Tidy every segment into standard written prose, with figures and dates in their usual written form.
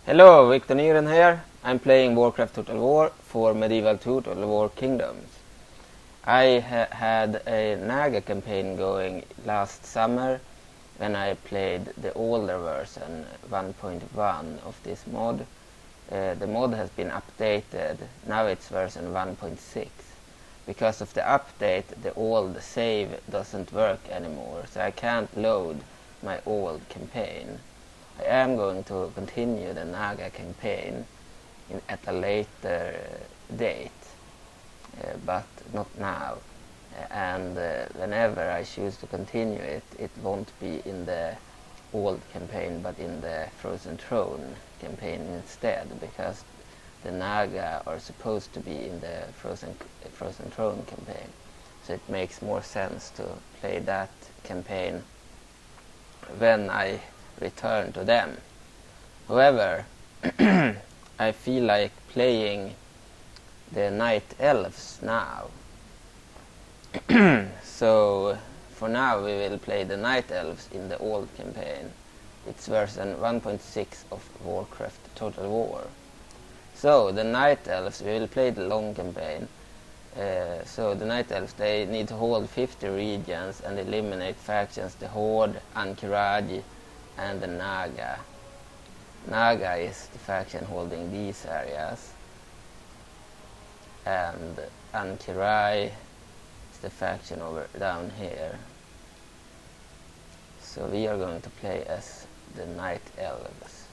Hello, Victor Niren here. I'm playing Warcraft Total War for Medieval Total War Kingdoms. I had a Naga campaign going last summer when I played the older version 1.1 of this mod. The mod has been updated, now it's version 1.6. Because of the update, the old save doesn't work anymore, so I can't load my old campaign. I am going to continue the Naga campaign at a later date, but not now. And whenever I choose to continue it, it won't be in the old campaign, but in the Frozen Throne campaign instead, because the Naga are supposed to be in the Frozen Throne campaign. So it makes more sense to play that campaign when I return to them. However, I feel like playing the Night Elves now. So for now we will play the Night Elves in the old campaign. It's version 1.6 of Warcraft Total War. So the Night Elves, we will play the long campaign. So the Night Elves, they need to hold 50 regions and eliminate factions, the Horde, Ankiraj and the Naga. Naga is the faction holding these areas, and Ankiraj is the faction over down here. So we are going to play as the Night Elves.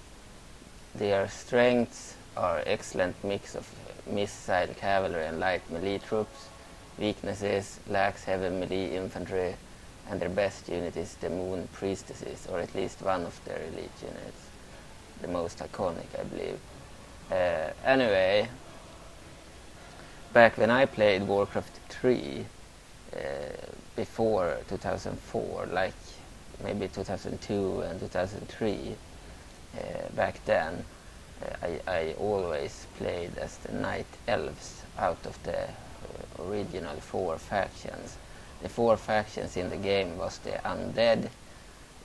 Their strengths are excellent mix of missile cavalry and light melee troops. Weaknesses: lacks heavy melee infantry, and their best unit is the Moon Priestesses, or at least one of their elite units. The most iconic, I believe. Anyway, back when I played Warcraft 3, before 2004, like maybe 2002 and 2003, back then, I always played as the Night Elves out of the original 4 factions. The 4 factions in the game was the Undead,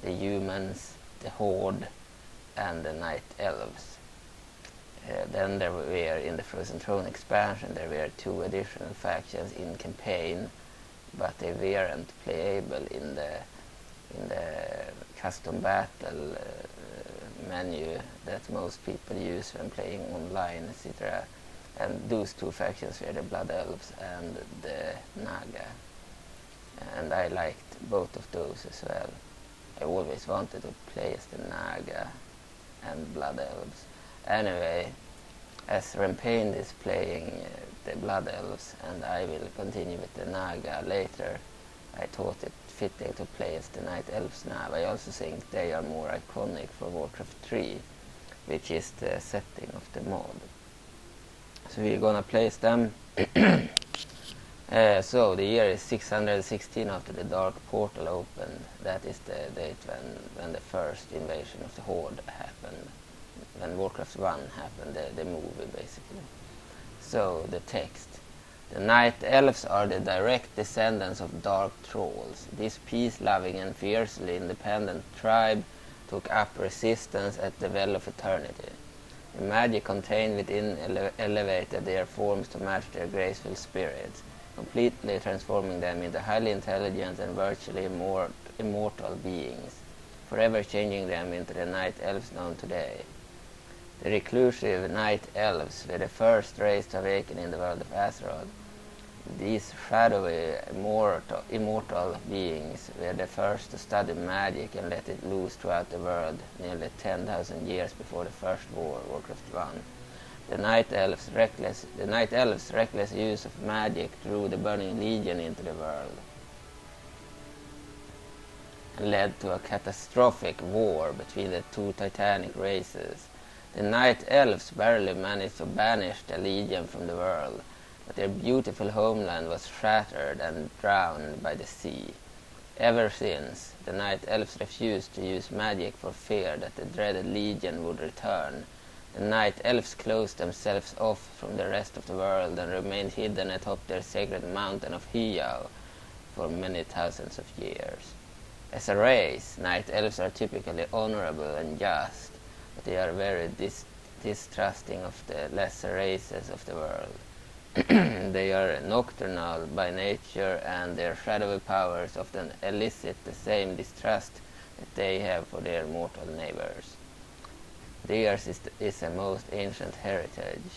the Humans, the Horde, and the Night Elves. Then there were, in the Frozen Throne expansion, there were 2 additional factions in campaign, but they weren't playable in the custom battle menu that most people use when playing online, etc. And those 2 factions were the Blood Elves and the Naga. And I liked both of those as well. I always wanted to play as the Naga and Blood Elves. Anyway, as Rampain is playing the Blood Elves and I will continue with the Naga later, I thought it fitting to play as the Night Elves now. I also think they are more iconic for Warcraft 3, which is the setting of the mod. So we're gonna place them. So the year is 616 after the Dark Portal opened. That is the date when the first invasion of the Horde happened. When Warcraft 1 happened, the movie basically. So the text. The Night Elves are the direct descendants of Dark Trolls. This peace-loving and fiercely independent tribe took up resistance at the Well of Eternity. The magic contained within elevated their forms to match their graceful spirits, completely transforming them into highly intelligent and virtually immortal beings, forever changing them into the Night Elves known today. The reclusive Night Elves were the first race to awaken in the world of Azeroth. These shadowy, immortal beings were the first to study magic and let it loose throughout the world nearly 10,000 years before the first war, Warcraft 1. The Night Elves' reckless use of magic drew the Burning Legion into the world and led to a catastrophic war between the 2 titanic races. The Night Elves barely managed to banish the Legion from the world, but their beautiful homeland was shattered and drowned by the sea. Ever since, the Night Elves refused to use magic for fear that the dreaded Legion would return. The Night Elves closed themselves off from the rest of the world and remained hidden atop their sacred mountain of Hyau for many thousands of years. As a race, Night Elves are typically honorable and just, but they are very distrusting of the lesser races of the world. They are nocturnal by nature, and their shadowy powers often elicit the same distrust that they have for their mortal neighbors. Theirs is a most ancient heritage,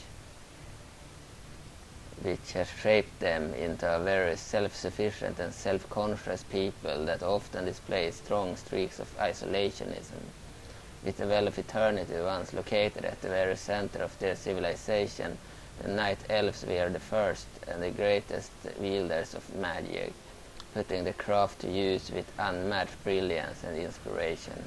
which has shaped them into a very self-sufficient and self-conscious people that often display strong streaks of isolationism. With the well of eternity once located at the very center of their civilization, the Night Elves were the first and the greatest wielders of magic, putting the craft to use with unmatched brilliance and inspiration.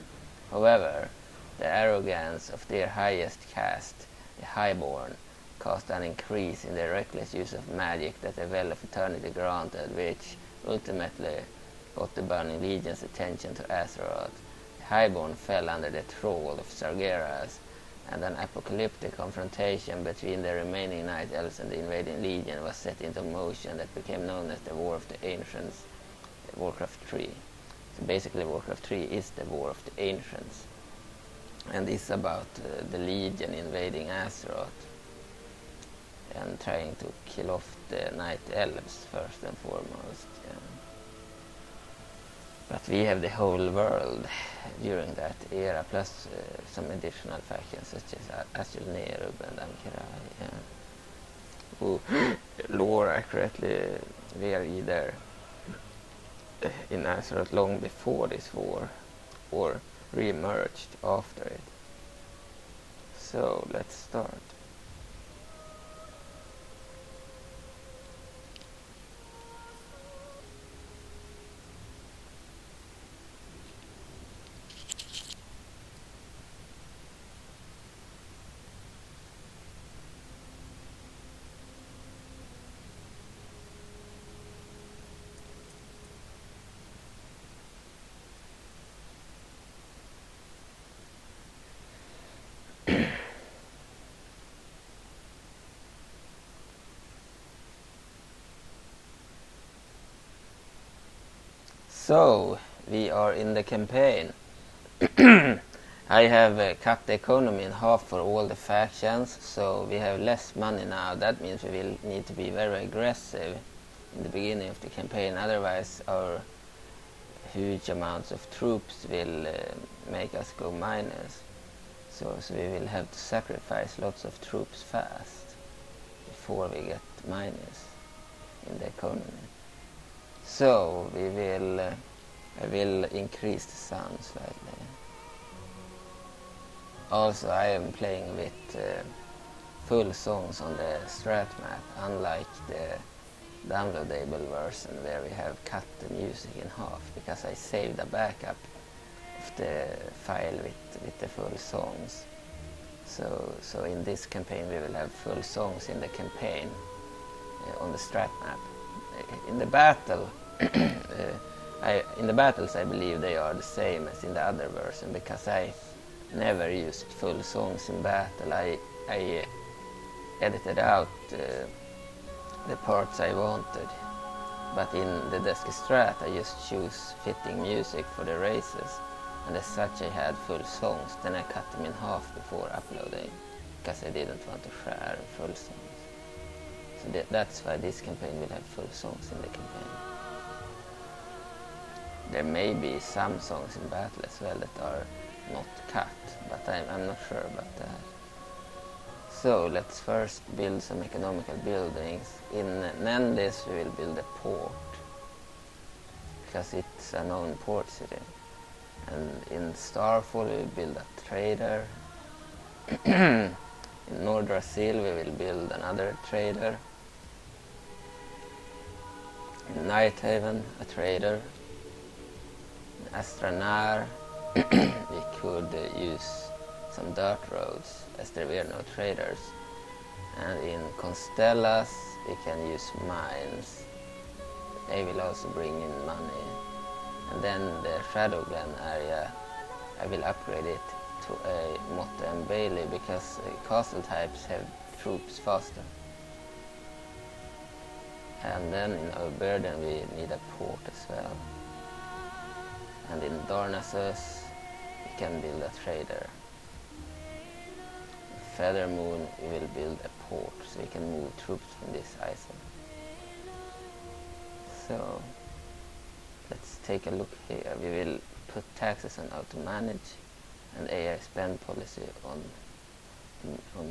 However, the arrogance of their highest caste, the Highborn, caused an increase in the reckless use of magic that the Well of Eternity granted, which ultimately got the Burning Legion's attention to Azeroth. The Highborn fell under the thrall of Sargeras, and an apocalyptic confrontation between the remaining Night Elves and the invading Legion was set into motion that became known as the War of the Ancients, Warcraft 3. So basically Warcraft 3 is the War of the Ancients, and it's about the Legion invading Azeroth and trying to kill off the Night Elves first and foremost. Yeah. But we have the whole world during that era, plus some additional factions such as Azul Nerub and Ankirai. Yeah. Who lore accurately were either in Azeroth long before this war or re-emerged after it. So let's start. So, we are in the campaign. I have cut the economy in half for all the factions, so we have less money now. That means we will need to be very aggressive in the beginning of the campaign, otherwise our huge amounts of troops will make us go minus. So we will have to sacrifice lots of troops fast before we get minus in the economy. So we will, I will increase the sound slightly. Also, I am playing with full songs on the strat map, unlike the downloadable version where we have cut the music in half, because I saved a backup of the file with the full songs. So in this campaign we will have full songs in the campaign on the strat map. In the battle, in the battles I believe they are the same as in the other version, because I never used full songs in battle. I edited out the parts I wanted, but in the Desk Strat I just choose fitting music for the races, and as such I had full songs. Then I cut them in half before uploading, because I didn't want to share full songs. So that's why this campaign will have full songs in the campaign. There may be some songs in battle as well that are not cut, but I'm not sure about that. So let's first build some economical buildings. In Nendis we will build a port, because it's a known port city. And in Starfall we will build a trader. In Nordrassil we will build another trader. In Nighthaven a trader. In Astranar we could use some dirt roads, as there were no traders. And in Constellas we can use mines. They will also bring in money. And then the Shadowglen area, I will upgrade it to a Motte and Bailey, because castle types have troops faster. And then in Oberden we need a port as well. And in Darnassus we can build a trader. Feather Moon we will build a port so we can move troops from this island. So let's take a look here. We will put taxes on auto manage and AI spend policy on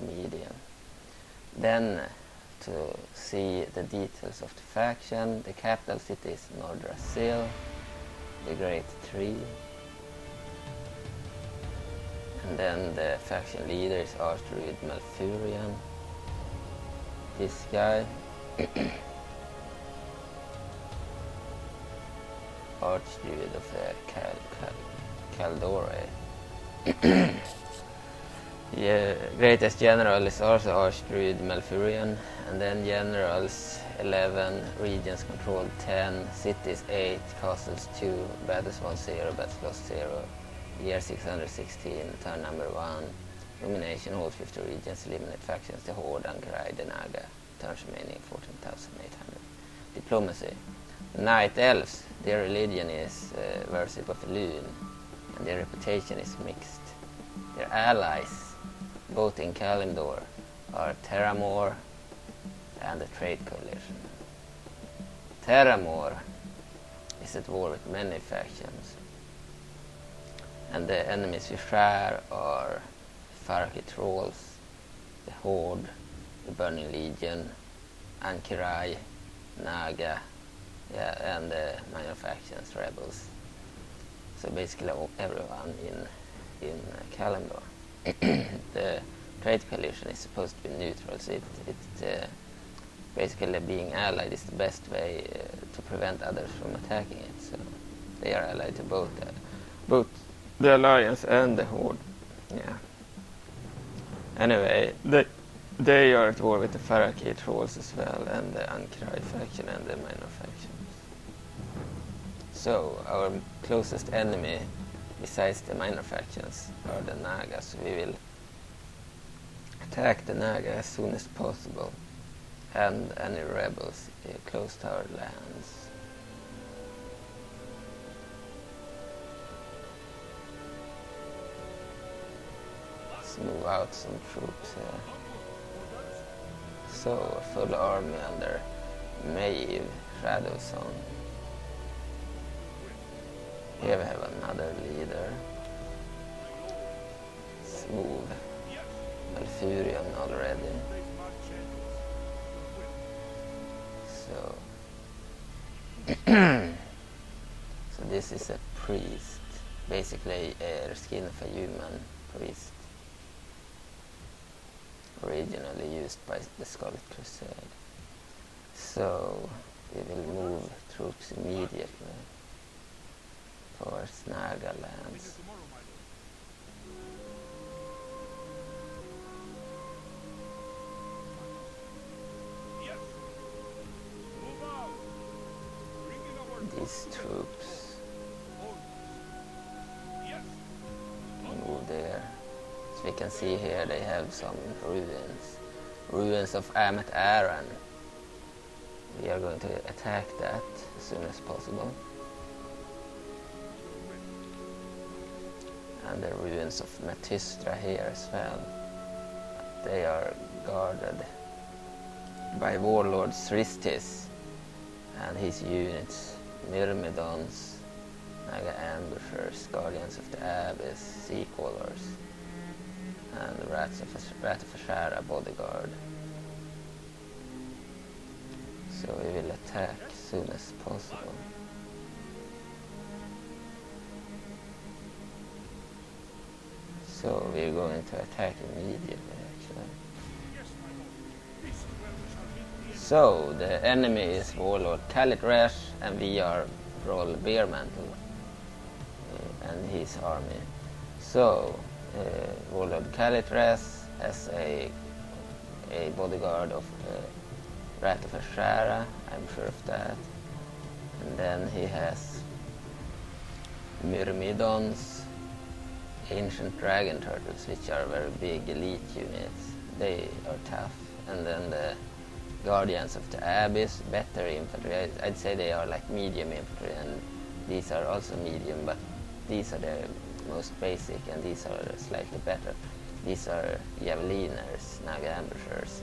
medium. Then to see the details of the faction, the capital city is Nordrassil, the Great Tree. And then the faction leader is Archdruid Malfurion. This guy. Archdruid of the Kaldorei. Yeah, greatest general is also Archdruid Malfurion. And then generals 11, regions controlled 10, cities 8, castles 2, battles 1-0, battles lost 0. Year 616, turn number 1. Domination, hold 50 regions, eliminate factions, the Horde, Kaldorei, the Naga. Turns remaining 14,800. Diplomacy. Night Elves, their religion is worship of Lune, and their reputation is mixed. Their allies, both in Kaldorei, are Terramore and the Trade Coalition. Terramore is at war with many factions, and the enemies we share are Faraki Trolls, the Horde, the Burning Legion, Kaldorei, Naga, and the minor factions, rebels. So basically everyone in Kaldorei. The Trade Coalition is supposed to be neutral, so it basically being allied is the best way to prevent others from attacking it. So they are allied to both the Alliance and the Horde. Yeah. Anyway, they are at war with the Faraki Trolls as well, and the Kaldorei faction and the minor factions. So our closest enemy, besides the minor factions, are the Nagas. So we will attack the Naga as soon as possible, and any rebels close to our lands. Let's move out some troops here. So a full army under Maeve Shadowsong. Here we have another leader. Let's move Malfurion already. So so this is a priest, basically a skin of a human priest, originally used by the Scarlet Crusade. So we will move troops immediately towards Naga lands. These troops move there. As we can see here, they have some ruins of Amet Aran. We are going to attack that as soon as possible. And the ruins of Matistra here as well. They are guarded by Warlord Sristis and his units, Myrmidons, Naga Ambushers, Guardians of the Abyss, Sea Callers, and the Rat of Ashara bodyguard. So we will attack as soon as possible. So we're going to attack immediately, actually. So the enemy is Warlord Kaldorei, and we are Roll Bearmantle and his army. So Warlord Kaldorei has a bodyguard of Rat of Ashara, I'm sure of that. And then he has Myrmidons, ancient dragon turtles, which are very big elite units. They are tough. And then the Guardians of the Abyss, better infantry. I'd say they are like medium infantry, and these are also medium, but these are the most basic, and these are slightly better. These are javeliners, Naga ambushers.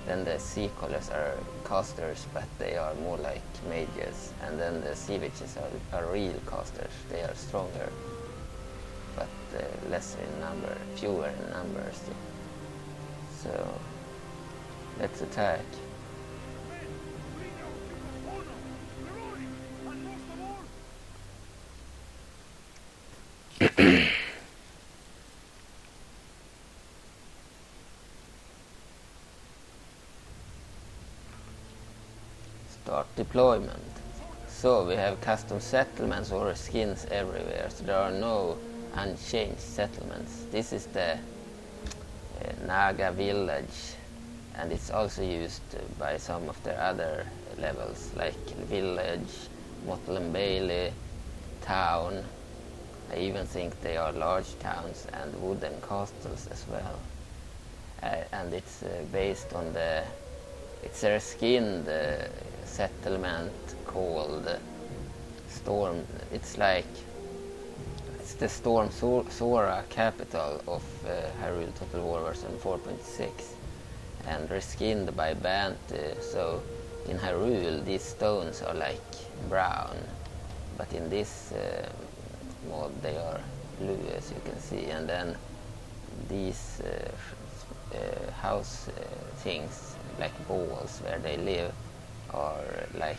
Then the sea colors are casters, but they are more like mages. And then the sea witches are real casters. They are stronger, but lesser in number, fewer in numbers. So let's attack. Start deployment. So we have custom settlements or skins everywhere, so there are no unchanged settlements. This is the Naga village, and it's also used by some of their other levels like village, Mottle and Bailey, town. I even think they are large towns and wooden castles as well. And it's based on it's their skinned settlement called Storm. It's the Storm Sora capital of Hyrule Total War version 4.6, and reskinned by Bant. So in Hyrule these stones are like brown, but in this mod they are blue, as you can see. And then these house things like balls where they live are like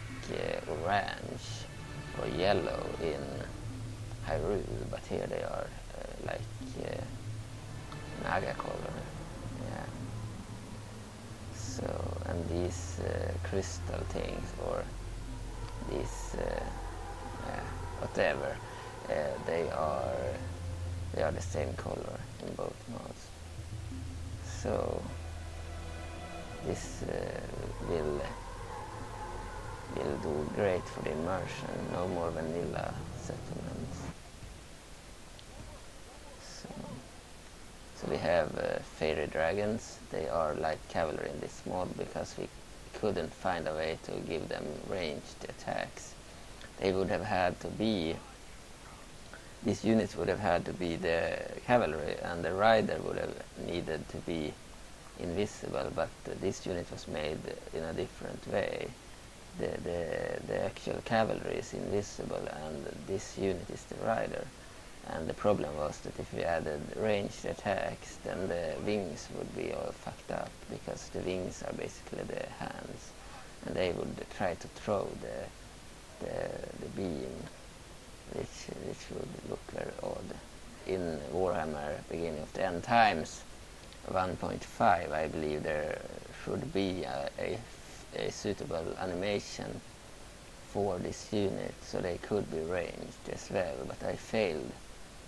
orange or yellow in Hyrule, but here they are like Naga color. Yeah. So, and these crystal things, or these whatever, they are the same color in both mods. So this will do great for the immersion. No more vanilla settlements. So we have fairy dragons. They are like cavalry in this mod because we couldn't find a way to give them ranged attacks. They would have had to be, these units would have had to be the cavalry, and the rider would have needed to be invisible, but this unit was made in a different way. The actual cavalry is invisible, and this unit is the rider. And the problem was that if we added ranged attacks, then the wings would be all fucked up, because the wings are basically the hands, and they would try to throw the beam, which would look very odd. In Warhammer Beginning of the End Times 1.5, I believe there should be a suitable animation for this unit, so they could be ranged as well, but I failed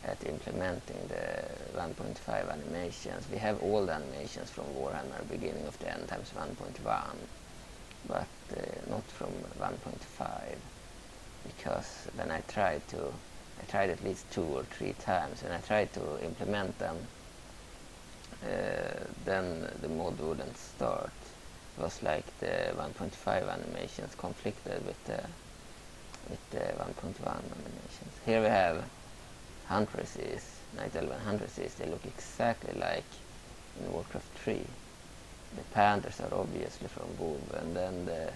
at implementing the 1.5 animations. We have all the animations from Warhammer Beginning of the End Times 1.1, but not from 1.5, because then I tried at least 2 or 3 times, and I tried to implement them, then the mod wouldn't start. It was like the 1.5 animations conflicted with the 1.1 animations. Here we have Huntresses, Night Elven Huntresses. They look exactly like in Warcraft 3. The Panthers are obviously from WoW, and then the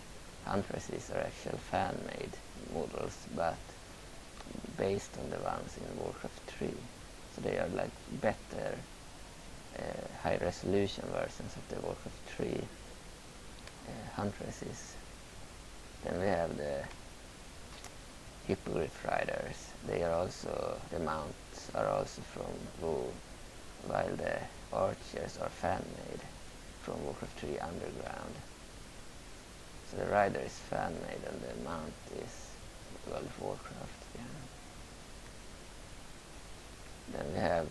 Huntresses are actual fan-made models, but based on the ones in Warcraft 3. So they are like better high-resolution versions of the Warcraft 3 Huntresses. Then we have the Hippogriff Riders. They are also, the mounts are also from WoW, while the archers are fan-made from Warcraft 3 Underground. So the rider is fan-made and the mount is World of Warcraft. Yeah. Then we have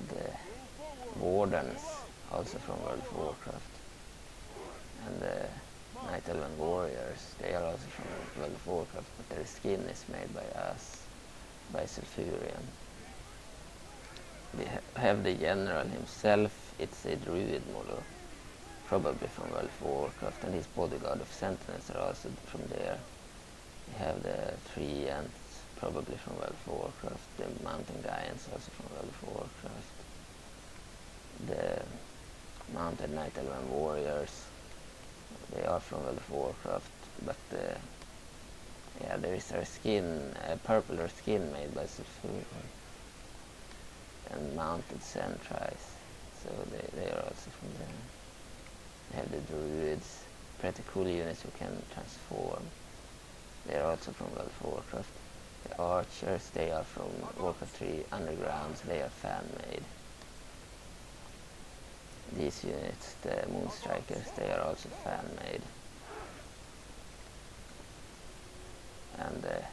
the Wardens, also from World of Warcraft. And the Night Elven Warriors, they are also from World of Warcraft, but their skin is made by us, by Sulfurion. We have the General himself. It's a druid model, probably from World of Warcraft, and his bodyguard of Sentinels are also from there. We have the Tree Ants, probably from World of Warcraft, the Mountain Giants also from World of Warcraft. mounted Night Elven warriors. They are from World of Warcraft, but yeah, there is a skin, a purple skin made by Sulfur, and mounted sentries, so they are also from there. They have the druids, pretty cool units who can transform. They are also from World of Warcraft. The archers, they are from Warcraft 3 Undergrounds, they are fan-made. These units, the Moonstrikers, they are also fan-made. And the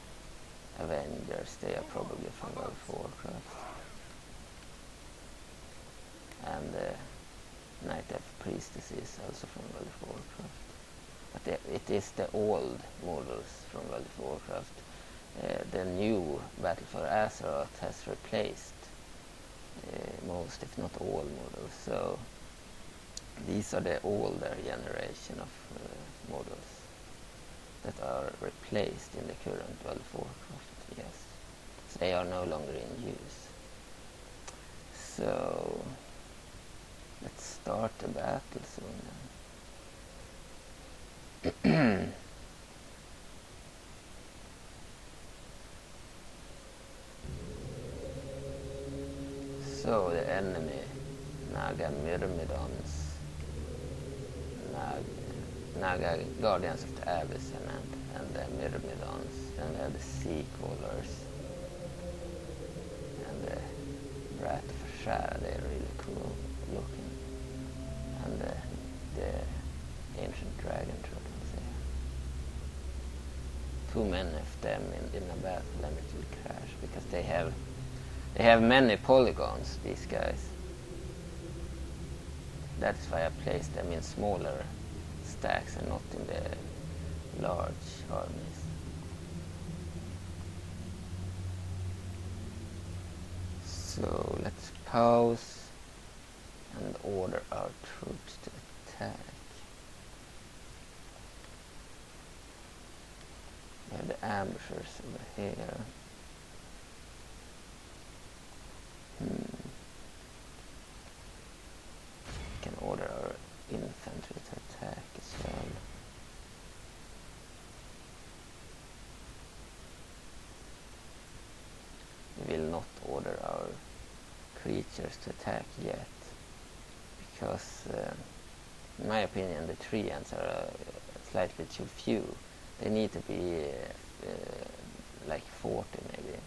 Avengers, they are probably from World of Warcraft. And the Night Elf Priestesses, also from World of Warcraft. But it is the old models from World of Warcraft. The new Battle for Azeroth has replaced most, if not all, models. So these are the older generation of models that are replaced in the current World of Warcraft. Yes, so they are no longer in use. So let's start the battle soon then. So the enemy, Naga Myrmidons, Naga Guardians of the Abyss, and the Myrmidons, and we have the Sea Callers, and the Brat of Shara, they're really cool looking, and the Ancient Dragon Turtles there. Too many of them in a battle and it will crash, because they have many polygons, these guys. That's why I placed them in smaller stacks and not in the large armies. So let's pause and order our troops to attack. We have the ambushers over here. We can order our infantry to attack as well. We will not order our creatures to attack yet, because in my opinion the tree ants are slightly too few. They need to be like 40 maybe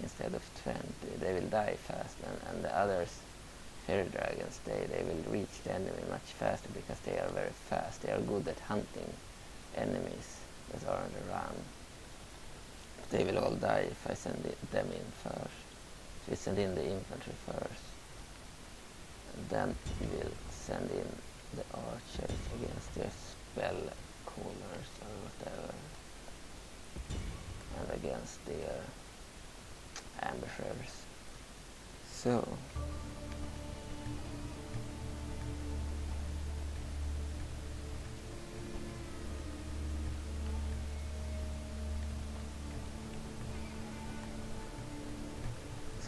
instead of 20. They will die fast, and the others, fairy dragons, they will reach the enemy much faster because they are very fast. They are good at hunting enemies that are on the run. They will all die if I send them in first. So we send in the infantry first, and then we will send in the archers against their spell callers or whatever, and against their ambushers. So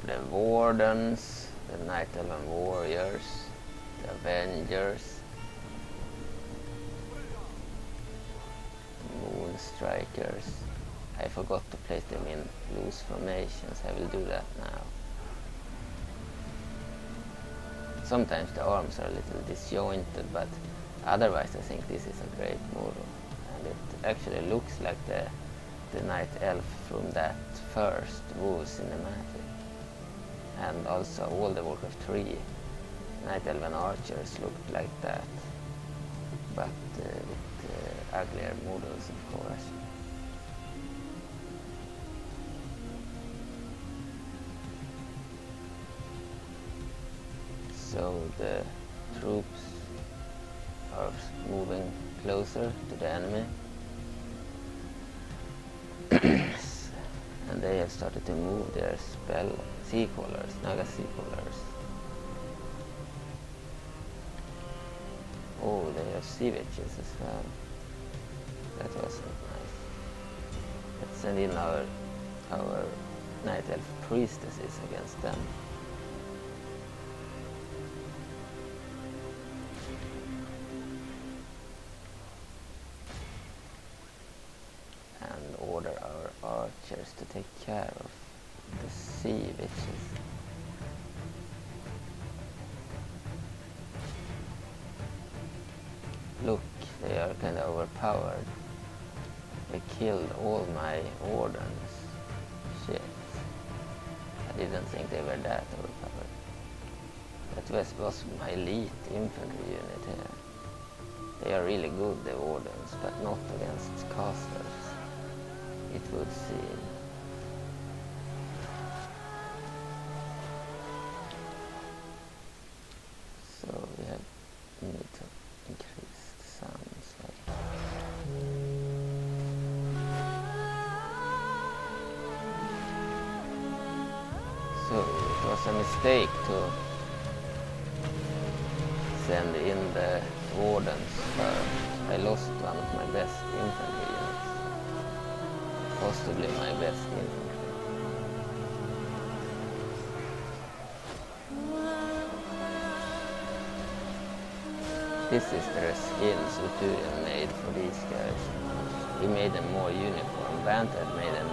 the Wardens, the Night Elven Warriors, the Avengers, Moonstrikers. I forgot to place them in loose formations. I will do that now. Sometimes the arms are a little disjointed, but otherwise I think this is a great model. And it actually looks like the Night Elf from that first WoW cinematic. And also all the Warcraft 3 Night Elven archers looked like that, but with uglier models, of course. So the troops are moving closer to the enemy. And they have started to move their spell sea callers, Naga sea callers. Oh, they have sea witches as well. That wasn't nice. Let's send in our Night Elf priestesses against them. take care of the sea witches. Look, they are kind of overpowered. They killed all my wardens. Shit. I didn't think they were that overpowered. That was my elite infantry unit here. They are really good, the wardens, but not against casters, it would seem. So we need to increase the sounds. So it was a mistake to send in the wardens first. I lost one of my best infantry units. Possibly my best infantry. This is the skins Uturian made for these guys. He made them more uniform. Vanted made them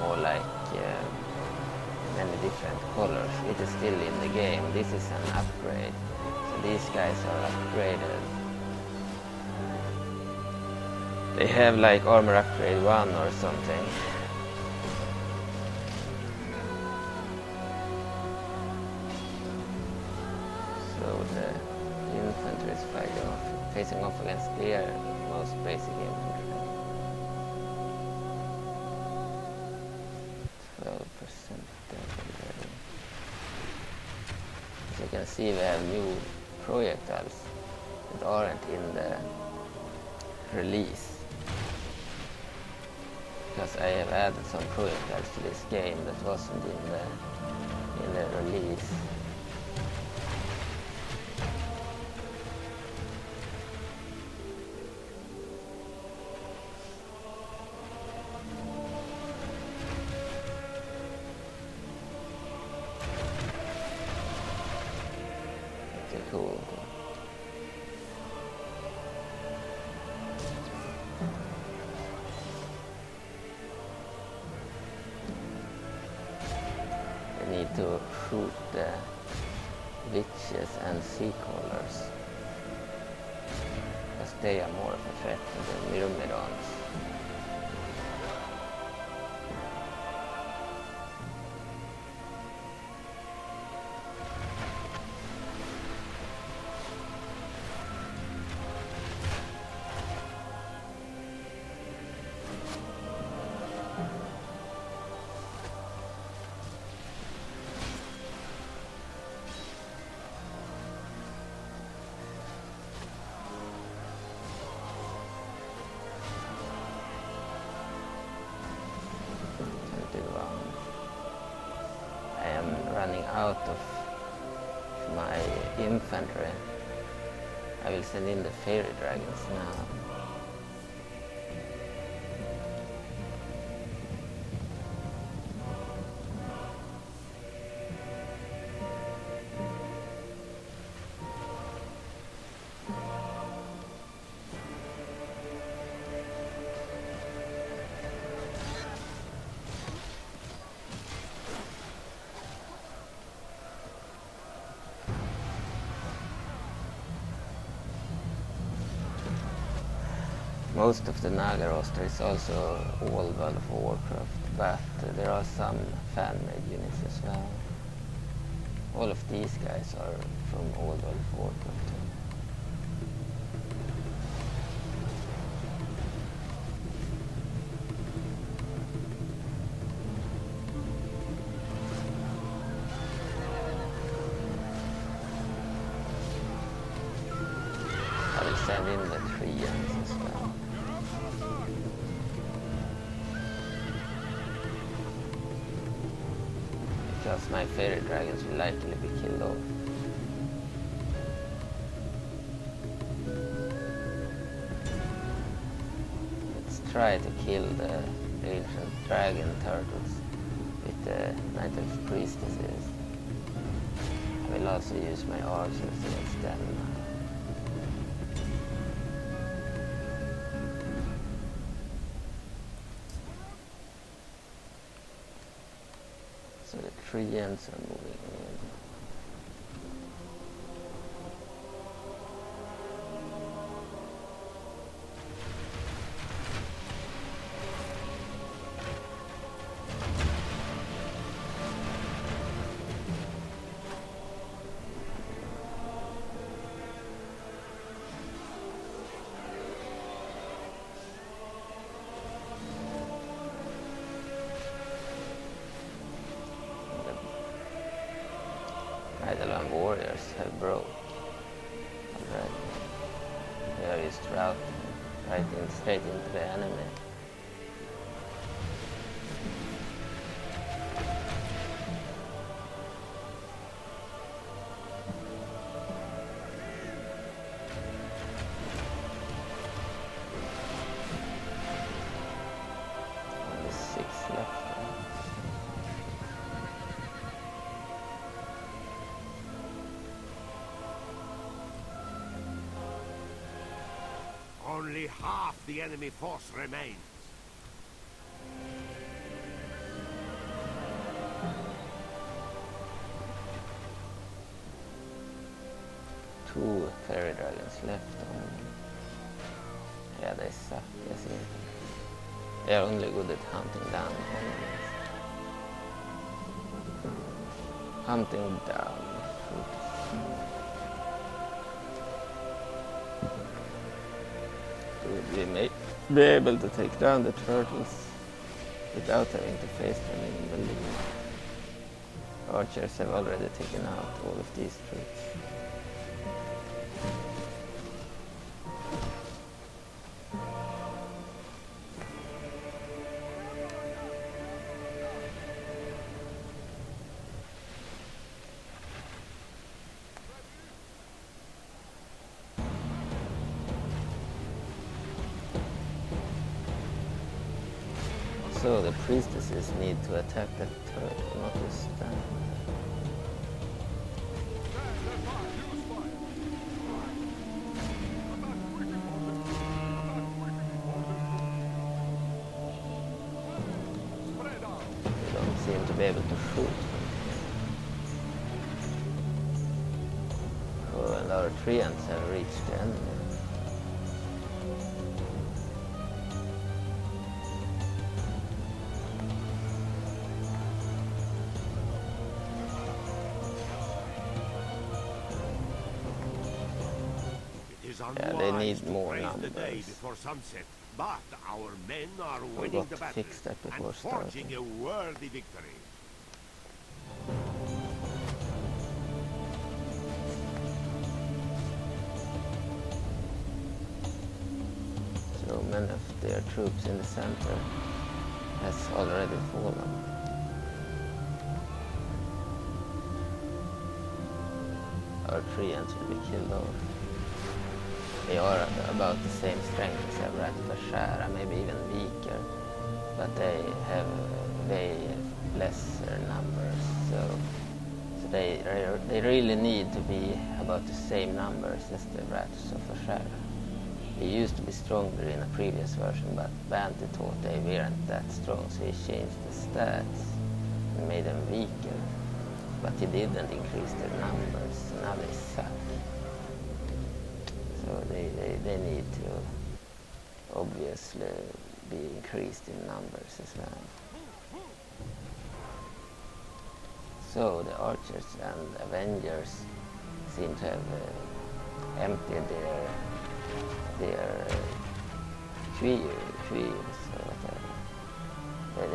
more like many different colors. It is still in the game. This is an upgrade. So these guys are upgraded. They have like armor upgrade 1 or something. So the infantry is facing off against their most basic infantry. 12% already. As you can see, we have new projectiles that aren't in the release. Because I have added some projectiles to this game that wasn't in the release. Cool. We need to shoot the witches and sea callers, because they are more of a threat than the myrmidons. I am running out of my infantry. I will send in the fairy dragons now. Most of the Naga roster is also old World of Warcraft, but there are some fan-made units as well. All of these guys are from old World of Warcraft too. I will send in the Treants as well. Because my fairy dragons will likely be killed off. Let's try to kill the ancient dragon turtles with the Night Elf priestesses. I will also use my archers against them. treants are moving in. Night Elven warriors have broke already. They are just routing straight into the enemy. Only 6 left. Only half the enemy force remains. Two fairy dragons left only. Yeah, they suck, I see. They are only good at hunting down enemies. Hunting down fruits. We may be able to take down the turtles without having to face them in the lead. Archers have already taken out all of these troops. So the priestesses need to attack that turret, not to stand. They don't seem to be able to shoot. Oh, and our treants have reached the enemy. Yeah, they need more numbers. The day before sunset, but our men are We winning got the to battle fix that before and forging starting. a worthy victory. So many of their troops in the center has already fallen. Our treants will be killed off. They are about the same strength as Everett Vashara, maybe even weaker, but they have way lesser numbers, so they really need to be about the same numbers as the Rats of Vashara. They used to be stronger in a previous version, but Banty thought they weren't that strong, so he changed the stats and made them weaker. But he didn't increase their numbers, so now they suck. So they need to obviously be increased in numbers as well. So the archers and avengers seem to have emptied their quills or whatever.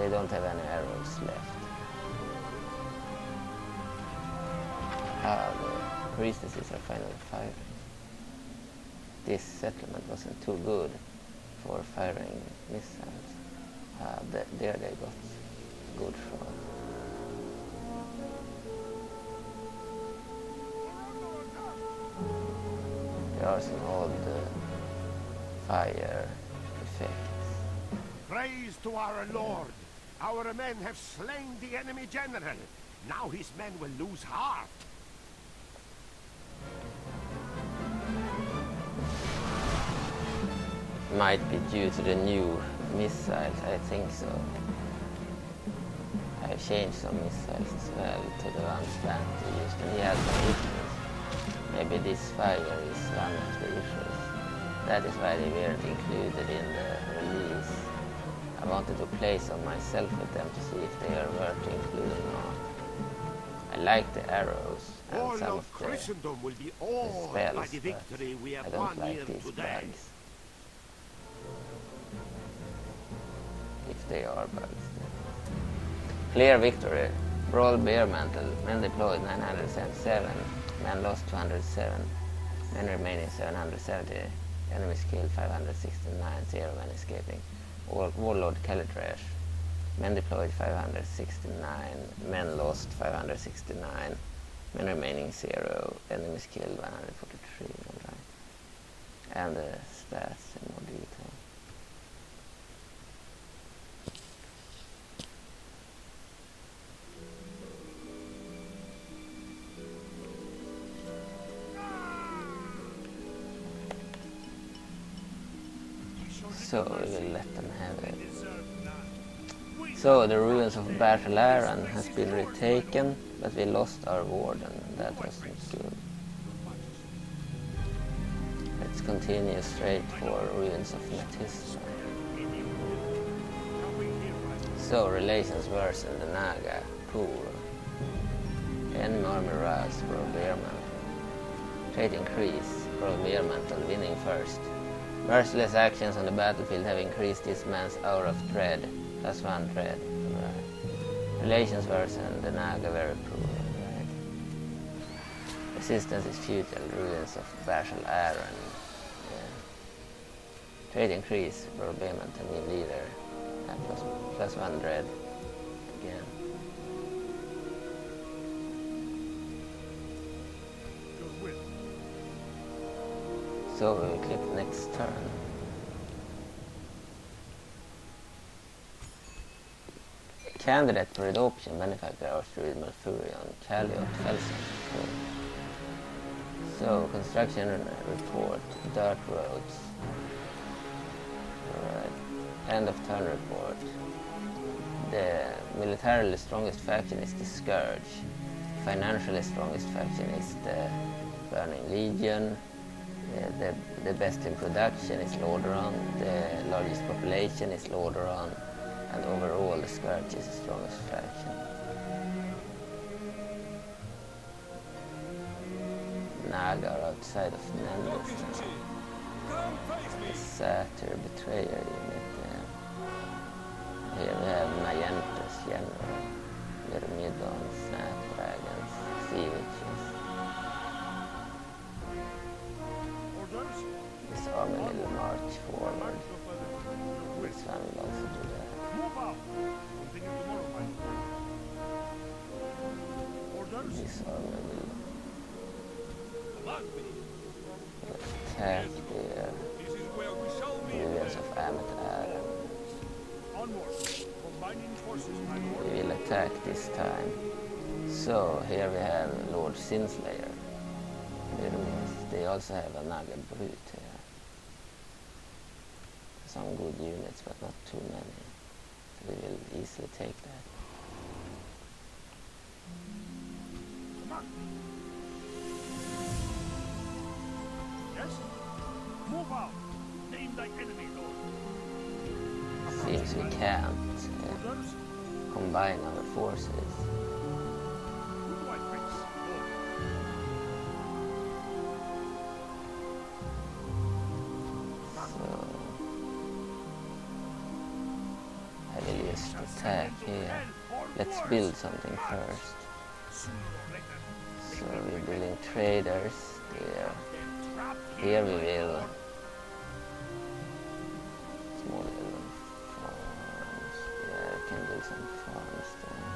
They don't have any arrows left. The priestesses are finally firing. This settlement wasn't too good for firing missiles. There they got good shot. There are some old fire effects. Praise to our Lord! Our men have slain the enemy general. Now his men will lose heart. Might be due to the new missiles, I think so. I changed some missiles as well to the ones banned to use when he has some issues. Maybe this fire is one of the issues. That is why they weren't included in the release. I wanted to play some myself with them to see if they are worth to include or not. I like the arrows and All some of of the Christendom will be awed by spells, the victory we I have don't won like here these today. bugs. If they are bugs. Clear victory. Brawl Bear Mantle. Men deployed 977. Men lost 207. Men remaining 770. Enemies killed 569. 0 men escaping. Warlord Kaldorei. Men deployed 569. Men lost 569. Men remaining 0. Enemies killed 143. Alright. And the stats in more detail. So we will let them have it. So the ruins of Kaldorei has been retaken, but we lost our warden. That wasn't good. Let's continue straight for ruins of Natisra. So relations worsen the Naga. Poor. Enemy armor rise for Bear Mantle. Trade increase for Bear Mantle, winning first. Merciless actions on the battlefield have increased this man's aura of dread. +1 dread. Right. Relations worsen, the Naga very poor. Right. Resistance is futile, ruins of Bashal Aaron. Yeah. Trade increase for Behemoth and new leader. +1 dread. Again. So we will click next turn. Candidate for adoption, benefactor Arthur Malfurion, Calliot, Felsen. Cool. So, construction report, dirt roads. Alright. End of turn report. The militarily strongest faction is the Scourge. Financially strongest faction is the Burning Legion. The best in production is Lordaeron, the largest population is Lordaeron, and overall the Scourge is the strongest faction. Naga are outside of Nendis now. The Satyr Betrayer unit there. Here we have Magentas General, Myrmidons, Snapdragons, Sea Witches. This army will march forward. This one will also do that. This army will attack the ruins of Amet. We will attack this time. So here we have Lord Sinslayer. They also have a Naga Brute here. Some good units, but not too many. We will easily take that. Yes? Move out! Name thy enemy, Lord. Seems we can't combine our forces. Who do I face? So I will just attack here. Let's build something first. So we're building traders there. Here we will small little farms. Yeah, I can build some farms there.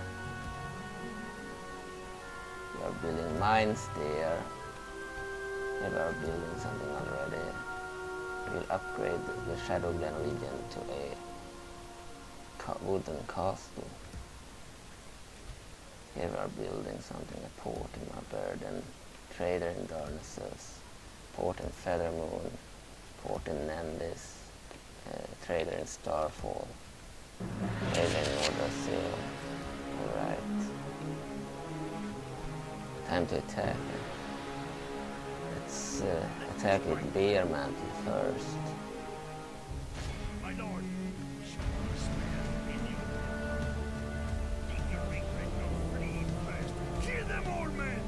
We are building mines there. Here we are building something already. We will upgrade the Shadowglen region to a wooden castle. Here we are building something, a port in Marburden, trader in Darnassus, port in Feathermoon, port in Nendis, trader in Starfall, trader in Nordrasil. Time to attack. Let's attack with Bear Mantle first. My lord, shall we spare in you? Think you regret your fleeing first. Kill them all, men!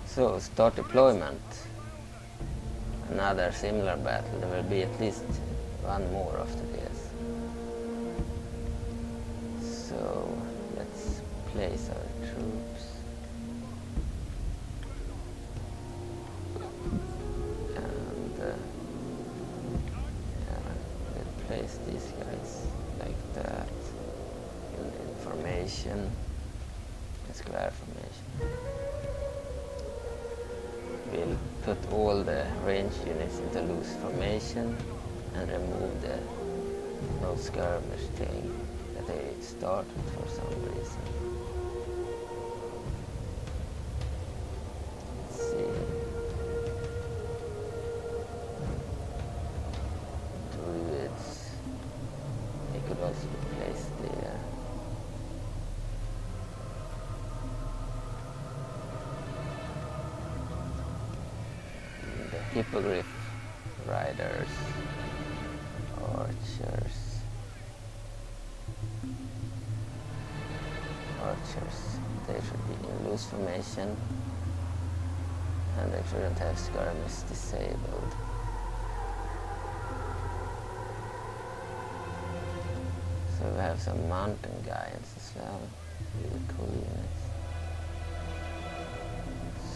So, start deployment. Another similar battle. There will be at least one more after this. So, let's place our troops. And yeah, we'll place these guys like that in formation, in square formation. We'll put all the range units into loose formation and remove the no skirmish thing that they started for some reason. Let's see. Druids. They could also be placed there. Hippogriff riders, archers, they should be in loose formation and they shouldn't have skirmish disabled. So we have some mountain giants as well, really cool units.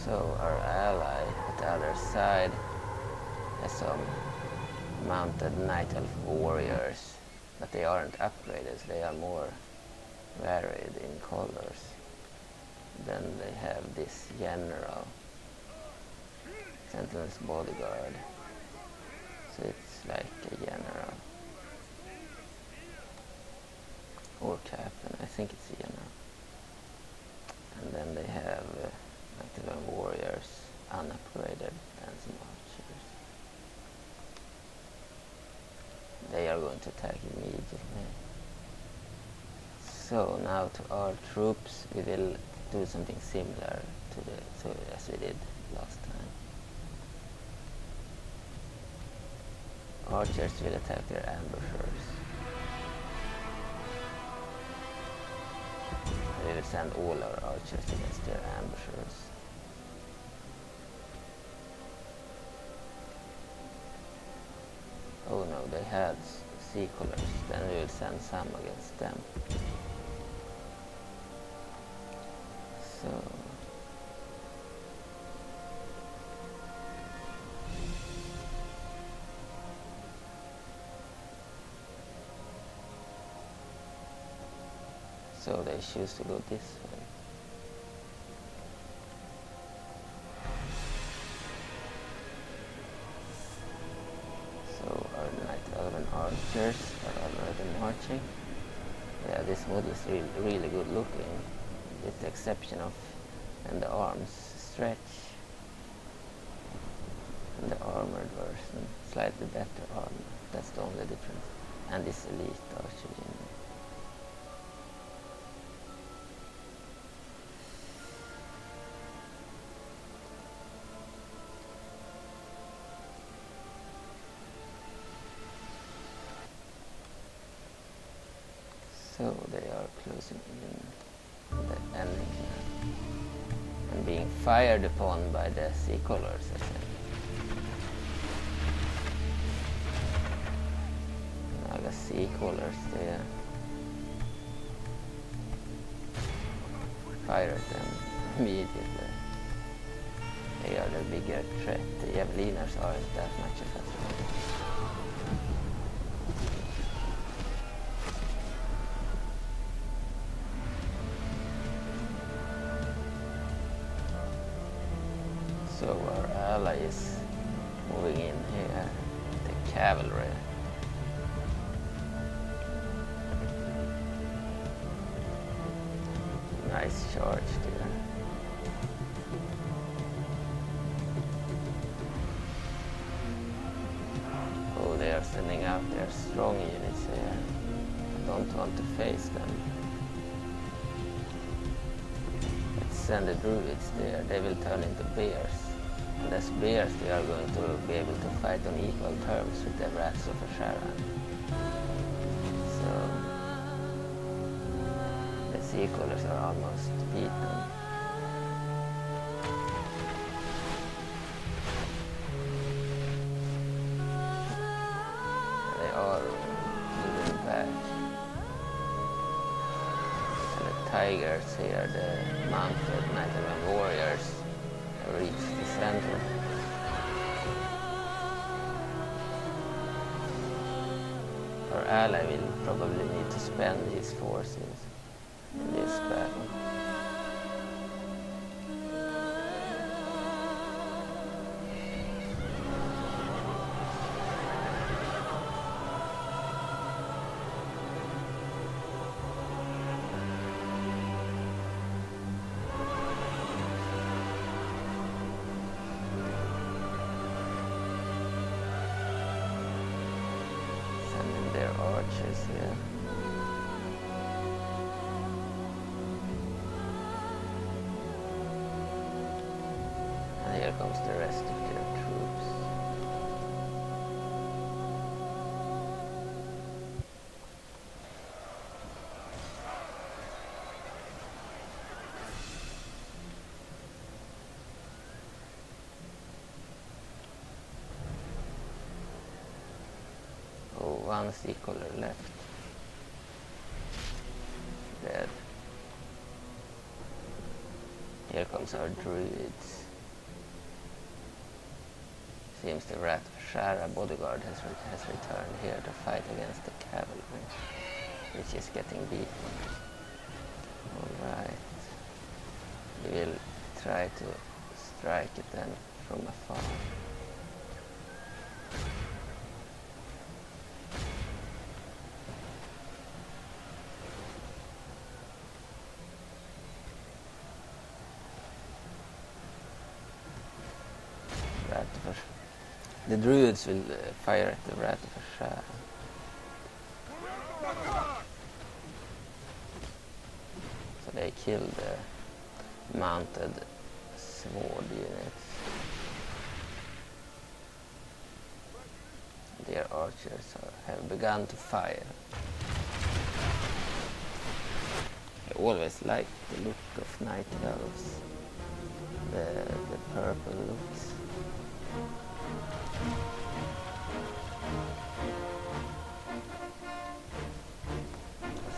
So our ally at the other side has some mounted Night Elf warriors, but they aren't upgraded, so they are more varied in colors. Then they have this general, Sentinel's bodyguard, so it's like a general. Or captain, I think it's a general. And then they have Night Elf warriors, unupgraded, and some archers. They are going to attack immediately. So now to our troops, we will do something similar to as we did last time. Archers will attack their ambushers. We will send all our archers against their ambushers. Oh no, they had sea colors, then we will send some against them. So they choose to go this way. So our Night Elven archers are already marching. Yeah, this model is really good looking, with the exception of when the arms stretch. And the armored version, slightly better armor. That's the only difference. And this elite archer unit. So they are closing in the ending now. And being fired upon by the sea colors, I think. Naga sea colors, they fire at them immediately. They are the bigger threat. The Javeliners aren't that much of a threat. So our ally is moving in here, the cavalry. Nice charge there. Oh, they are enemies here. I don't want to face them. Let's send the druids there. They will turn into bears. And as bears, they are going to be able to fight on equal terms with the rats of Asharan. So the sea crawlers are almost beaten. They are moving back. And the tigers here, the mounted Night Elves warriors, have reached the center. Our ally will probably need to spend his forces in this battle. Sending their archers here. And here comes the rest of their troops. Oh, one sea crawler left. Dead. Here comes our druids. Seems the Rat of Shara bodyguard has returned here to fight against the cavalry, which is getting beaten. Alright. We will try to strike it then from afar. The druids will fire at the Rat of Ashara. So they kill the mounted sword units. Their archers have begun to fire. I always liked the look of Night Elves. The purple looks.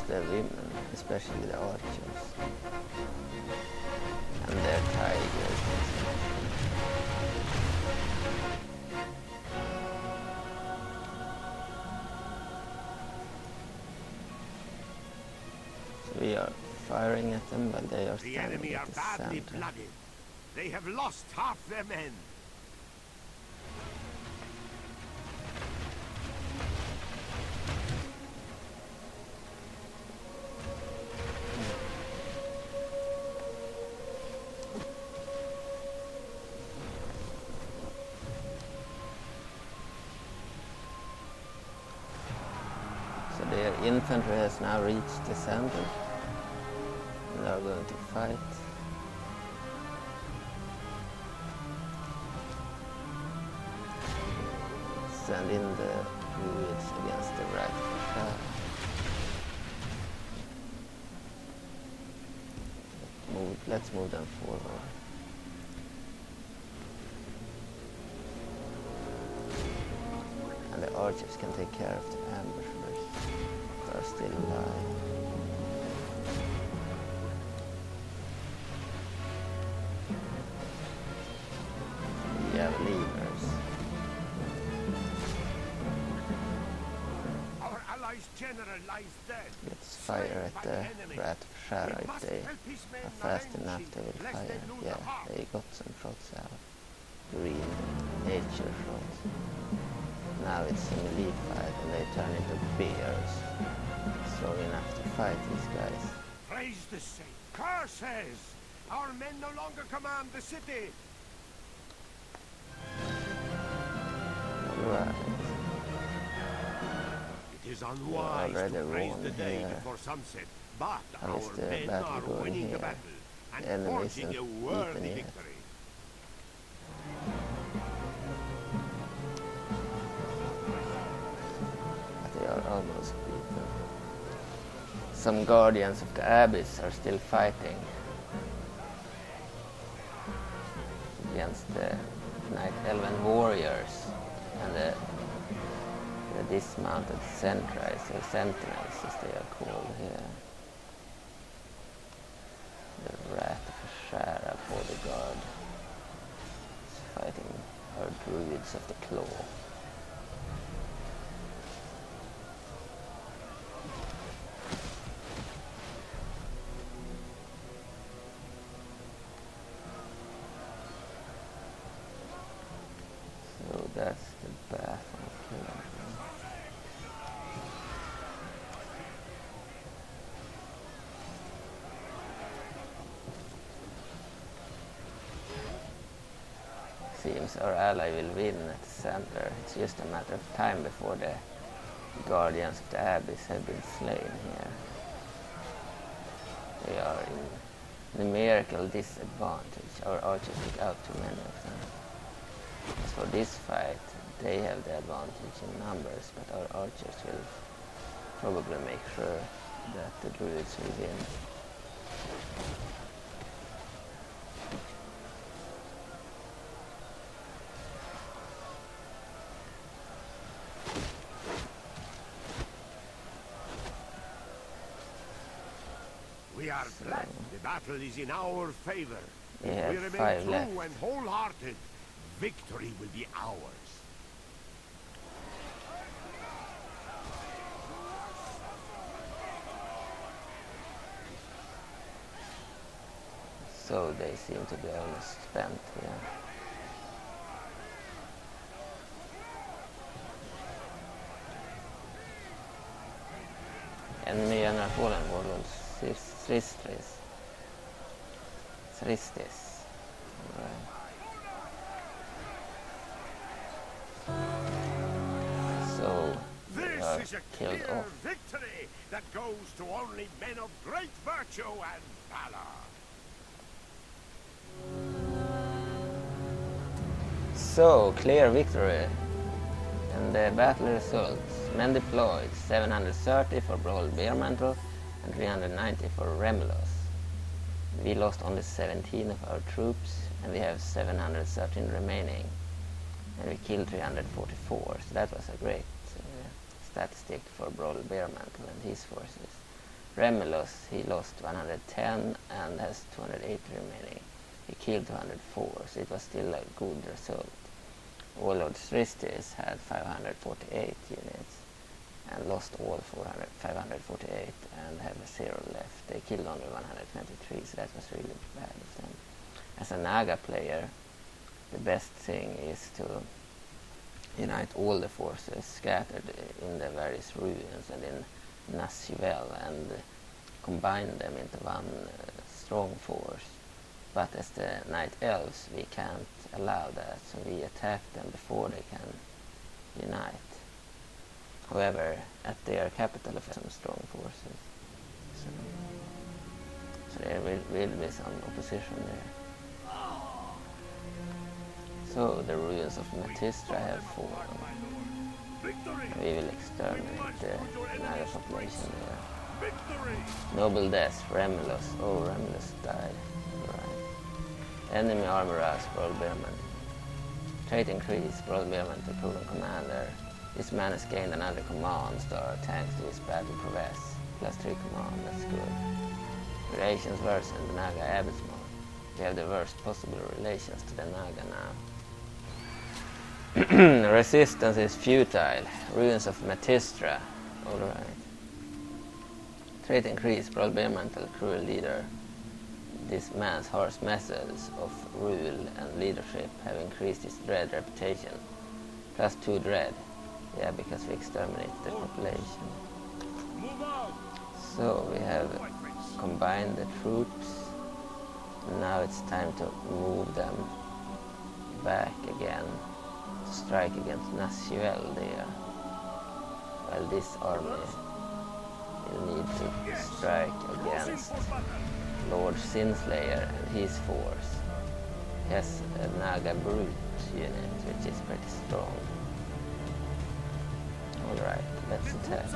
The women, especially the archers, and their tigers. So we are firing at them while they are The enemy standing are at the badly center. blooded. They have lost half their men. So their infantry has now reached the center and they are going to fight. Send in the druids against the Rat of Ashara. Let's move them forward. And the archers can take care of the ambushers who are still alive. Javeliners. Our allies' general lies dead. Let's fire at the Rat of Ashara if they are fast enough. They will fire. Yeah, they got some shots out. Green nature shots. Now it's a melee fight and they turn into bears. Strong enough to fight these guys. Praise the saint. Curses! Our men no longer command the city. Alright. It is unwise to already praise won the day here. before sunset, but How is our the men battle are going winning the here? battle and The enemy forging isn't a beaten worthy yet. victory. But they are almost beaten. Some guardians of the abyss are still fighting against the Night Elven warriors and the dismounted sentries, or sentinels as they are called here. The Wrath of Ashara bodyguard is fighting our druids of the claw. So that's the bath of killing. Seems our ally will win at the center. It's just a matter of time before the guardians of the abyss have been slain here. They are in numerical disadvantage. Our archers took out too many of them. As for this fight, they have the advantage in numbers, but our archers will probably make sure that the druids will win. We are glad the battle is in our favor. We We have remain 5 true left. and wholehearted. Victory will be ours. So they seem to be almost spent here. Enemy general fallen warlord Thristis. Alright. So they This are is a killed clear off. victory that goes to only men of great virtue and valor. So, clear victory. And the battle results. Men deployed 730 for Brawl Bearmantle and 390 for Remulus. We lost only 17 of our troops and we have 713 remaining. And we killed 344, so that was a great statistic for Brawl Bearmantle and his forces. Remulus, he lost 110 and has 280 remaining. He killed 204, so it was still a good result. Warlord Thristis had 548 units and lost all 548 and have a 0 left. They killed only 123, so that was really bad of them. As a Naga player, the best thing is to unite all the forces scattered in the various ruins and in Nasuel and combine them into one strong force. But as the Night Elves, we can't allow that, so we attack them before they can unite. However, at their capital we have some strong forces, so there will be some opposition there. So the ruins of Matistra have fallen. We will exterminate the Naga population there. Noble death, Remulus. Oh, Remulus died. Right. Enemy armor as Brawl Bearman. Trait increase, Brawl Bearman to proven commander. This man has gained another command star thanks to his battle prowess. +3 command, that's good. Relations worsen, the Naga Abyss mod. We have the worst possible relations to the Naga now. Resistance is futile. Ruins of Matistra. Alright. Trait increase, Brawl Bearmantle, cruel leader. This man's harsh methods of rule and leadership have increased his dread reputation. +2 dread. Yeah, because we exterminated the population. So we have combined the troops. Now it's time to move them back again to strike against Nasuel there. while this army will need to strike against Lord Sinslayer and his force. He has a Naga Brute unit, which is pretty strong. Alright, let's attack.